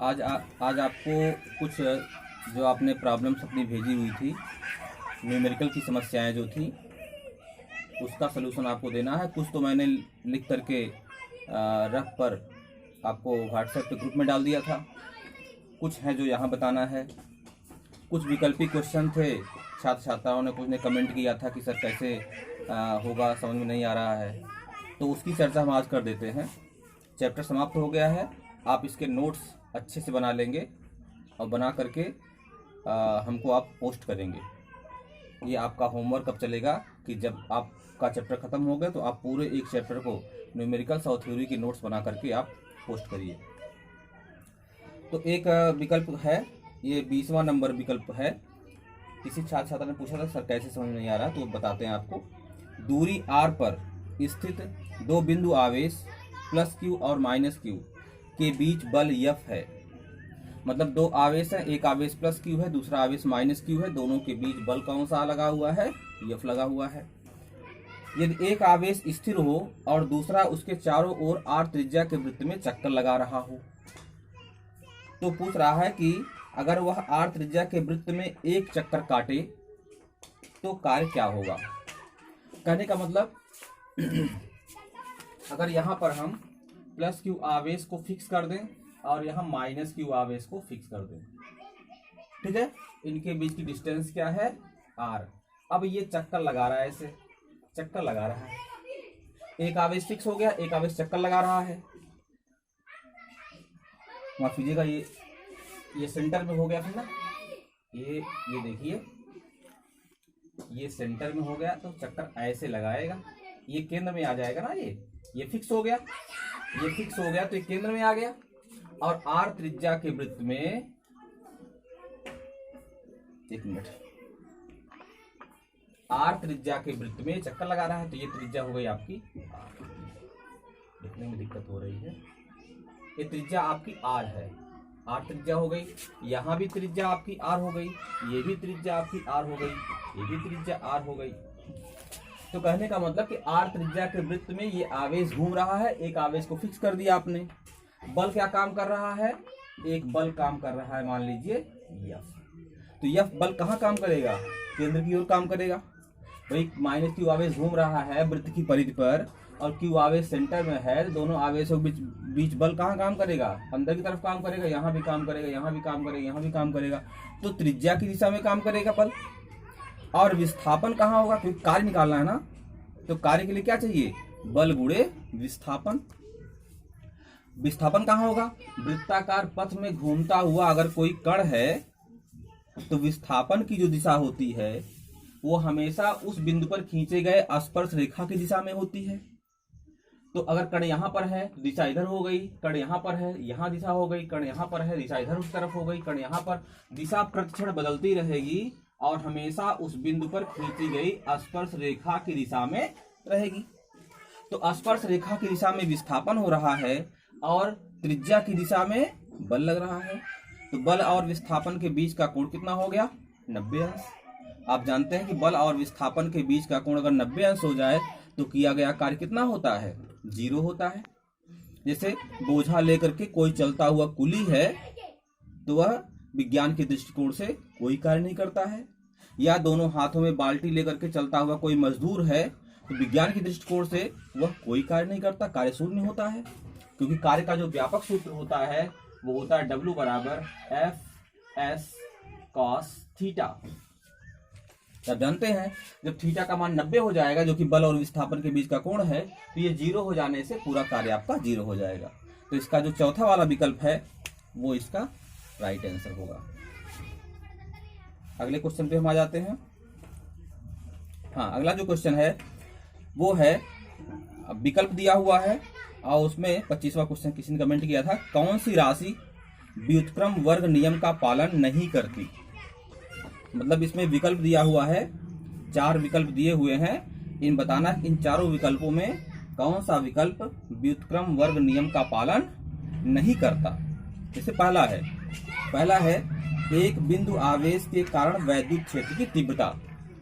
आज आपको कुछ जो आपने प्रॉब्लम्स अपनी भेजी हुई थी, न्यूमेरिकल की समस्याएं जो थी, उसका सलूशन आपको देना है। कुछ तो मैंने लिख करके रफ पर आपको व्हाट्सएप पे ग्रुप में डाल दिया था, कुछ है जो यहाँ बताना है। कुछ विकल्पित क्वेश्चन थे, छात्र छात्राओं ने कुछ ने कमेंट किया था कि सर कैसे होगा, समझ में नहीं आ रहा है, तो उसकी चर्चा हम आज कर देते हैं। चैप्टर समाप्त हो गया है, आप इसके नोट्स अच्छे से बना लेंगे और बना करके हमको आप पोस्ट करेंगे। ये आपका होमवर्क कब चलेगा कि जब आपका चैप्टर ख़त्म हो गया तो आप पूरे एक चैप्टर को न्यूमेरिकल्स और थ्योरी के नोट्स बना करके आप पोस्ट करिए। तो एक विकल्प है, ये 20वां नंबर विकल्प है। किसी छात्र छात्रा ने पूछा था सर कैसे समझ नहीं आ रहा, तो बताते हैं आपको। दूरी r पर स्थित दो बिंदु आवेश प्लस q और माइनस q के बीच बल F है। मतलब दो आवेश है, एक आवेश प्लस q है, दूसरा आवेश माइनस q है, दोनों के बीच बल कौन सा लगा हुआ है? F लगा हुआ है। यदि एक आवेश स्थिर हो और दूसरा उसके चारों ओर r त्रिज्या के वृत्त में चक्कर लगा रहा हो, तो पूछ रहा है कि अगर वह r त्रिज्या के वृत्त में एक चक्कर काटे तो कार्य क्या होगा। कहने का मतलब अगर यहाँ पर हम प्लस q आवेश को फिक्स कर दें और यहाँ माइनस q आवेश को फिक्स कर दें, ठीक है, इनके बीच की डिस्टेंस क्या है? r। अब ये चक्कर लगा रहा है, ऐसे चक्कर लगा रहा है, एक आवेश फिक्स हो गया, एक आवेश चक्कर लगा रहा है। माफ कीजिएगा, ये सेंटर में हो गया फिर ना, ये देखिए, ये सेंटर में हो गया तो चक्कर ऐसे लगाएगा, ये केंद्र में आ जाएगा ना। ये फिक्स हो गया, ये फिक्स हो गया तो ये केंद्र में आ गया। और r त्रिज्या के वृत्त में, एक मिनट, r त्रिज्या के वृत्त में चक्कर लगा रहा है, तो ये त्रिज्या हो गई आपकी r। देखने में दिक्कत हो रही है, ये त्रिज्या आपकी r है, r त्रिज्या हो गई। यहाँ भी त्रिज्या आपकी r हो गई, ये भी त्रिज्या आपकी r हो गई, ये भी त्रिज्या r हो गई। तो कहने का मतलब कि r त्रिज्या के वृत्त में ये आवेश घूम रहा है, एक आवेश को फिक्स कर दिया आपने। बल क्या काम कर रहा है? एक बल काम कर रहा है, मान लीजिए F। तो F बल कहाँ काम करेगा? केंद्र की ओर काम करेगा। भाई माइनस q आवेश घूम रहा है वृत्त की परिधि पर और q आवेश सेंटर में है, दोनों आवेशों के बीच बल कहाँ काम करेगा? अंदर की तरफ काम करेगा, यहाँ भी काम करेगा, यहाँ भी काम करेगा, यहाँ भी काम करेगा, तो त्रिज्या की दिशा में काम करेगा बल। और विस्थापन कहाँ होगा? क्योंकि कार्य निकालना है ना, तो कार्य के लिए क्या चाहिए? बल गुणे विस्थापन। विस्थापन कहाँ होगा? वृत्ताकार पथ में घूमता हुआ अगर कोई कण है तो विस्थापन की जो दिशा होती है वो हमेशा उस बिंदु पर खींचे गए स्पर्श रेखा की दिशा में होती है। तो अगर कण यहाँ पर है तो दिशा इधर हो गई, कण यहाँ पर है यहाँ दिशा हो गई, कण यहाँ पर है दिशा इधर उस तरफ हो गई, कण यहाँ पर, दिशा प्रतिक्षण बदलती रहेगी और हमेशा उस बिंदु पर खींची गई स्पर्श रेखा की दिशा में रहेगी। तो स्पर्श रेखा की दिशा में विस्थापन हो रहा है और त्रिज्या की दिशा में बल लग रहा है। तो बल और विस्थापन के बीच का कोण कितना हो गया? 90 अंश। आप जानते हैं कि बल और विस्थापन के बीच का कोण अगर 90 अंश हो जाए तो किया गया कार्य कितना होता है? 0 होता है। जैसे बोझा लेकर के कोई चलता हुआ कुली है तो वह विज्ञान के दृष्टिकोण से कोई कार्य नहीं करता है, या दोनों हाथों में बाल्टी लेकर के चलता हुआ कोई मजदूर है तो विज्ञान के दृष्टिकोण से वह कोई कार्य नहीं करता, कार्य शून्य होता है। क्योंकि कार्य का जो व्यापक सूत्र होता है वो होता है W बराबर F(s) cos थीटा। आप जानते हैं जब थीटा का मान 90 हो जाएगा, जो कि बल और विस्थापन के बीच का कोण है, तो ये 0 हो जाने से पूरा कार्य आपका 0 हो जाएगा। तो इसका जो चौथा वाला विकल्प है वो इसका राइट आंसर होगा। अगले क्वेश्चन पे हम आ जाते हैं। हाँ, अगला जो क्वेश्चन है वो है, विकल्प दिया हुआ है और उसमें 25वां क्वेश्चन किसी ने कमेंट किया था, कौन सी राशि व्युत्क्रम वर्ग नियम का पालन नहीं करती। मतलब इसमें विकल्प दिया हुआ है, 4 विकल्प दिए हुए हैं, इन बताना इन चारों विकल्पों में कौन सा विकल्प व्युत्क्रम वर्ग नियम का पालन नहीं करता। जैसे पहला है एक बिंदु आवेश के कारण वैद्युत क्षेत्र की तीव्रता।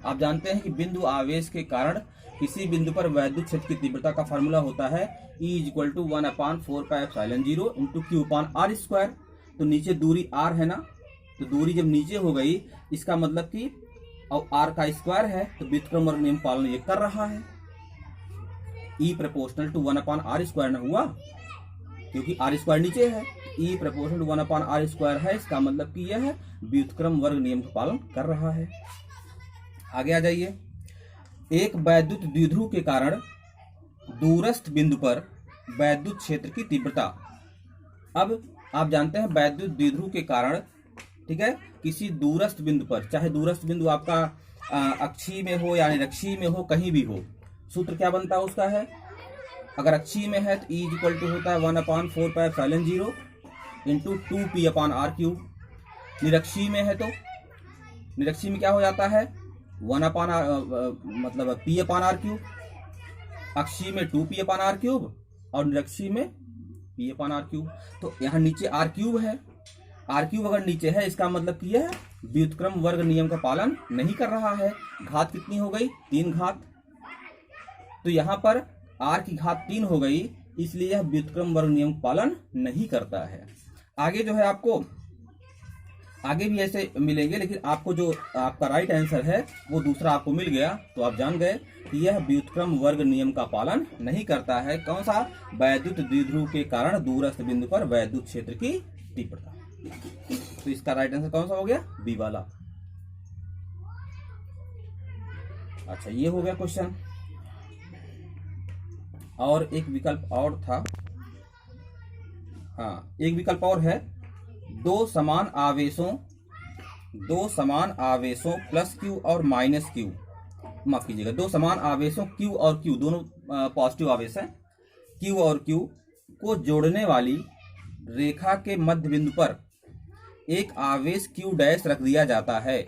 आप जानते हैं कि बिंदु आवेश के कारण किसी बिंदु पर वैद्युत क्षेत्र की तीव्रता का फॉर्मूला होता है E = 1/4πε0 × Q/r²। तो नीचे दूरी r है ना, तो दूरी जब नीचे हो गई इसका मतलब कि अब r का स्क्वायर है तो व्युत्क्रम वर्ग नियम पालन ये कर रहा है। E प्रोपोर्शनल टू 1/r² ना हुआ, क्योंकि r² नीचे है, E प्रोपोर्शनल टू 1/r² है, इसका मतलब कि यह व्युत्क्रम वर्ग नियम का पालन कर रहा है। आगे आ जाइए। एक वैद्युत द्विध्रुव के कारण दूरस्थ बिंदु पर वैद्युत क्षेत्र की तीव्रता। अब आप जानते हैं वैद्युत द्विध्रुव के कारण, ठीक है, किसी दूरस्थ बिंदु पर, चाहे दूरस्थ बिंदु आपका अक्षीय में हो या निरक्षीय में हो, कहीं भी हो, सूत्र क्या बनता है उसका है, अगर अक्षीय में है तो E इक्वल टू होता है 1/4πε0 इंटू 2p/r³। निरक्षीय में है तो निरक्षीय में क्या हो जाता है 1/r p/r³, अक्षीय में 2p/r³ और निरक्षीय में p/r³। तो यहाँ नीचे r³ है, r³ अगर नीचे है इसका मतलब कि यह व्युत्क्रम वर्ग नियम का पालन नहीं कर रहा है। घात कितनी हो गई 3 घात, तो यहाँ पर r की घात 3 हो गई, इसलिए यह व्युत्क्रम वर्ग नियम का पालन नहीं करता है। आगे जो है आपको आगे भी ऐसे मिलेंगे, लेकिन आपको जो आपका राइट आंसर है वो दूसरा आपको मिल गया, तो आप जान गए कि यह व्युत्क्रम वर्ग नियम का पालन नहीं करता है। कौन सा, वैद्युत द्विध्रुव के कारण दूरस्थ बिंदु पर वैद्युत क्षेत्र की तीव्रता। तो इसका राइट आंसर कौन सा हो गया, बी वाला। अच्छा, ये हो गया क्वेश्चन। और एक विकल्प और था, हाँ एक विकल्प और है, दो समान आवेशों प्लस क्यू और माइनस क्यू, माफ कीजिएगा, दो समान आवेशों क्यू और क्यू, दोनों पॉजिटिव आवेश हैं, क्यू और क्यू को जोड़ने वाली रेखा के मध्य बिंदु पर एक आवेश क्यू डैश रख दिया जाता है।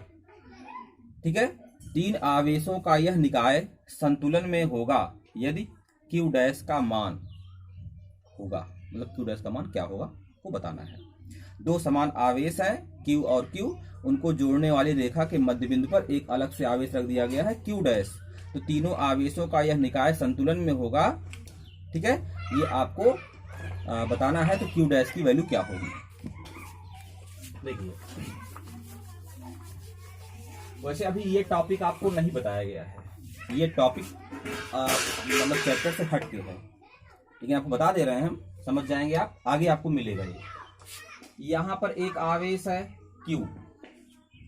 ठीक है, 3 आवेशों का यह निकाय संतुलन में होगा यदि क्यू डैश का मान होगा, मतलब क्यू डैश का मान क्या होगा वो बताना है। दो समान आवेश हैं क्यू और क्यू, उनको जोड़ने वाली रेखा के मध्य बिंदु पर एक अलग से आवेश रख दिया गया है क्यू डैश, तो तीनों आवेशों का यह निकाय संतुलन में होगा। ठीक है, ये आपको बताना है, तो क्यू डैश की वैल्यू क्या होगी। देखिए, वैसे अभी ये टॉपिक आपको नहीं बताया गया है, ये टॉपिक मतलब चैप्टर से हट के है, लेकिन आपको बता दे रहे हैं, हम समझ जाएंगे आप, आगे आपको मिलेगा। ये यहाँ पर एक आवेश है Q,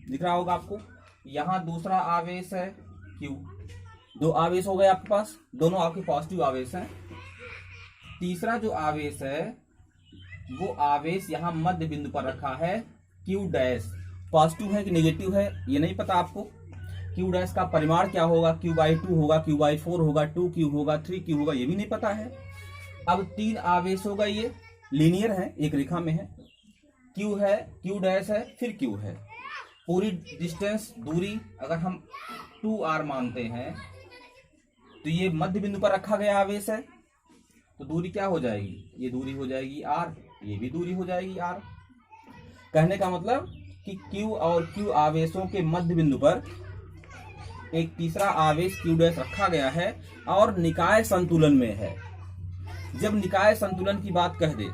दिख रहा होगा आपको, यहाँ दूसरा आवेश है Q, 2 आवेश हो गए आपके पास, दोनों आपके पॉजिटिव आवेश हैं। तीसरा जो आवेश है वो आवेश यहाँ मध्य बिंदु पर रखा है Q डैश, पॉजिटिव है कि नेगेटिव है ये नहीं पता आपको। Q डैश का परिमाण क्या होगा, Q/2 होगा, Q/4 होगा, 2Q होगा, 3Q होगा, ये भी नहीं पता है। अब 3 आवेश होगा, ये लीनियर है, एक रेखा में है, Q है, Q डैश है, फिर Q है। पूरी डिस्टेंस दूरी अगर हम 2r मानते हैं तो ये मध्य बिंदु पर रखा गया आवेश है, तो दूरी क्या हो जाएगी, ये दूरी हो जाएगी r, ये भी दूरी हो जाएगी r। कहने का मतलब कि Q और Q आवेशों के मध्य बिंदु पर एक तीसरा आवेश Q डैश रखा गया है और निकाय संतुलन में है। जब निकाय संतुलन की बात कह दे,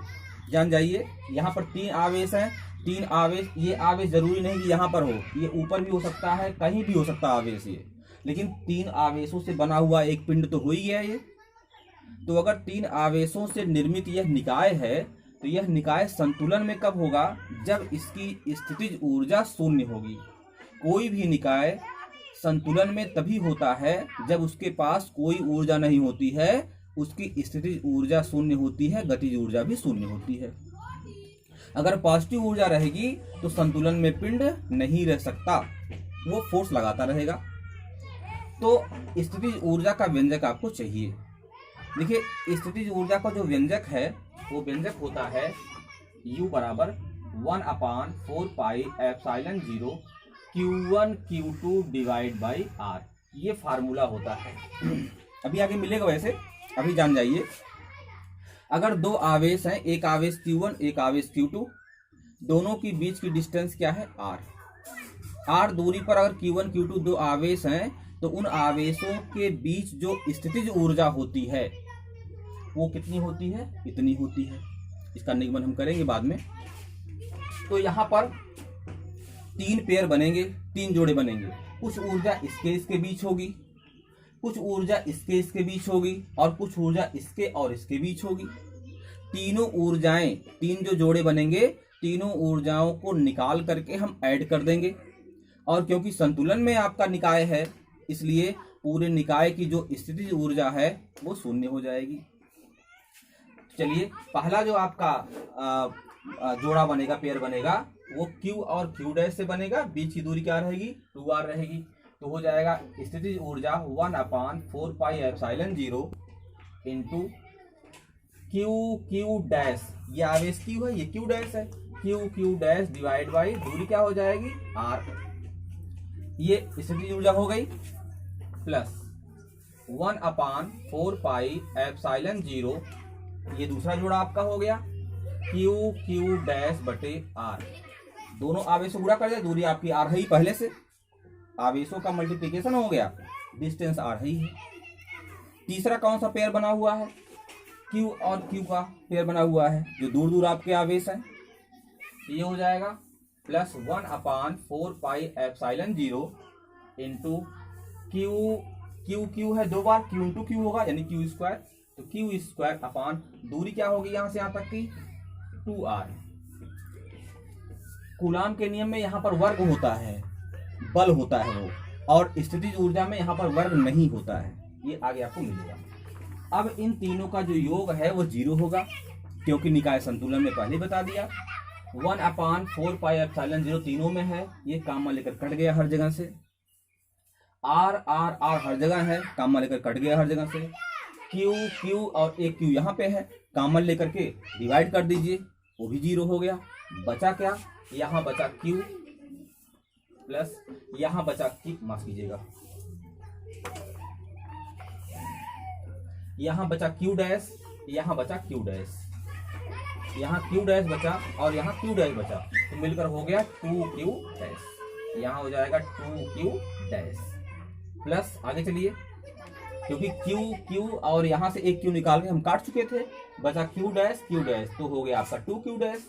जान जाइए, यहाँ पर 3 आवेश हैं, 3 आवेश, ये आवेश जरूरी नहीं कि यहाँ पर हो, ये ऊपर भी हो सकता है, कहीं भी हो सकता है आवेश ये, लेकिन 3 आवेशों से बना हुआ एक पिंड तो हो ही गया ये। तो अगर 3 आवेशों से निर्मित यह निकाय है, तो यह निकाय संतुलन में कब होगा, जब इसकी स्थितिज ऊर्जा शून्य होगी। कोई भी निकाय संतुलन में तभी होता है जब उसके पास कोई ऊर्जा नहीं होती है, उसकी स्थितिज ऊर्जा शून्य होती है, गतिज ऊर्जा भी शून्य होती है। अगर पॉजिटिव ऊर्जा रहेगी तो संतुलन में पिंड नहीं रह सकता, वो फोर्स लगाता रहेगा। तो स्थितिज ऊर्जा का व्यंजक आपको चाहिए। देखिए, स्थितिज ऊर्जा का जो व्यंजक है वो व्यंजक होता है U बराबर 1/4πε0 Q1 Q2 divide by R, ये फार्मूला होता है। अभी आगे मिलेगा, वैसे अभी जान जाइए। अगर 2 आवेश हैं, एक आवेश Q1 एक आवेश Q2, दोनों की बीच की डिस्टेंस क्या है R। R दूरी पर अगर Q1 Q2 2 आवेश हैं, तो उन आवेशों के बीच जो स्थितिज ऊर्जा होती है वो कितनी होती है, इतनी होती है। इसका निगमन हम करेंगे बाद में। तो यहाँ पर 3 पेयर बनेंगे, 3 जोड़े बनेंगे। कुछ ऊर्जा इसके इसके बीच होगी, कुछ ऊर्जा इसके बीच होगी, और कुछ ऊर्जा इसके और इसके बीच होगी। तीनों ऊर्जाएं, 3 जो जोड़े बनेंगे, तीनों ऊर्जाओं को निकाल करके हम ऐड कर देंगे। और क्योंकि संतुलन में आपका निकाय है, इसलिए पूरे निकाय की जो स्थितिज ऊर्जा है वो शून्य हो जाएगी। चलिए, पहला जो आपका जोड़ा बनेगा, पेयर बनेगा, वो Q और Q डैश से बनेगा। बीच की दूरी क्या रहेगी? 2r रहेगी। तो हो जाएगा स्थितिज ऊर्जा 1/4 pi epsilon 0 into Q dash, ये आवेश Q है, ये Q डैश है, Q डैश डिवाइड बाई दूरी क्या हो जाएगी? r। ये स्थितिज ऊर्जा हो गई, प्लस 1/4 पाई एप्सिलॉन 0, ये दूसरा जोड़ा आपका हो गया, Q डैश बटे r। दोनों आवेशों गुणा कर दिया, दूरी आपकी r है ही पहले से, आवेशों का मल्टीप्लिकेशन हो गया, डिस्टेंस r है ही। तीसरा कौन सा पेयर बना हुआ है? Q और Q का पेयर बना हुआ है, जो दूर दूर आपके आवेश हैं। ये हो जाएगा plus 1/4 pi epsilon 0 into Q है 2 बार, Q इंटू Q होगा, यानी Q स्क्वायर। तो Q स्क्वायर अपान दूरी क्या होगी यहां से यहां तक की? 2r। कूलाम के नियम में यहाँ पर वर्ग होता है, बल होता है वो, और स्थितिज ऊर्जा में यहाँ पर वर्ग नहीं होता है। ये आगे आपको मिलेगा। अब इन तीनों का जो योग है वो 0 होगा, क्योंकि निकाय संतुलन में पहले बता दिया। 1/4 पाई एप्सिलॉन 0 तीनों में है, ये कामा लेकर कट गया हर जगह से। r हर जगह है, कामा लेकर कट गया हर जगह से। Q और एक Q यहाँ पे है, कामन लेकर के डिवाइड कर दीजिए, वो भी 0 हो गया। बचा क्या? यहाँ बचा Q प्लस यहाँ बचा Q, माफ कीजिएगा, यहाँ बचा Q डैश, यहाँ बचा Q डैश, यहाँ Q डैश बचा और यहाँ Q डैश बचा, तो मिलकर हो गया 2Q डैश। यहाँ हो जाएगा 2Q डैश प्लस, आगे चलिए, क्योंकि Q और यहाँ से एक Q निकाल के हम काट चुके थे, बचा Q डैश, तो हो गया आपका 2Q डैश।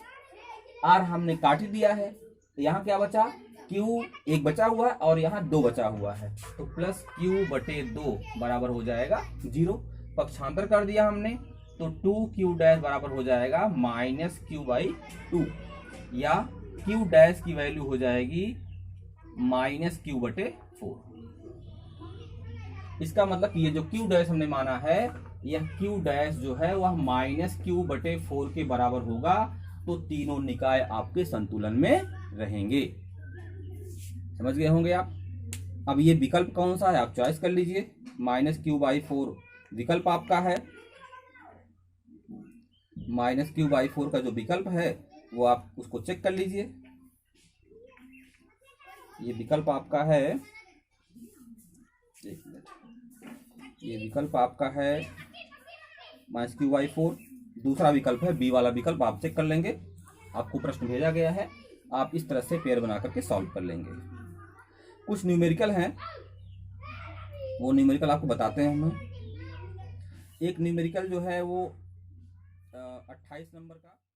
R हमने काट ही दिया है, तो यहाँ क्या बचा? Q एक बचा हुआ है और यहाँ 2 बचा हुआ है, तो प्लस Q बटे 2 बराबर हो जाएगा 0। पक्षांतर कर दिया हमने, तो 2Q डैश बराबर हो जाएगा -Q/2, या Q डैश की वैल्यू हो जाएगी -Q/4। इसका मतलब कि ये जो Q डैश हमने माना है, यह Q डैश जो है वह -Q/4 के बराबर होगा। तो तीनों निकाय आपके संतुलन में रहेंगे। समझ गए होंगे आप। अब ये विकल्प कौन सा है आप चॉइस कर लीजिए। -Q/4 विकल्प आपका है, -Q/4 का जो विकल्प है वो आप उसको चेक कर लीजिए। ये विकल्प आपका है, एक मिनट, ये विकल्प आपका है -Q/4। दूसरा विकल्प है बी वाला विकल्प, आप चेक कर लेंगे। आपको प्रश्न भेजा गया है, आप इस तरह से पेयर बना करके सॉल्व कर लेंगे। कुछ न्यूमेरिकल हैं, वो न्यूमेरिकल आपको बताते हैं हम। एक न्यूमेरिकल जो है वो 28 नंबर का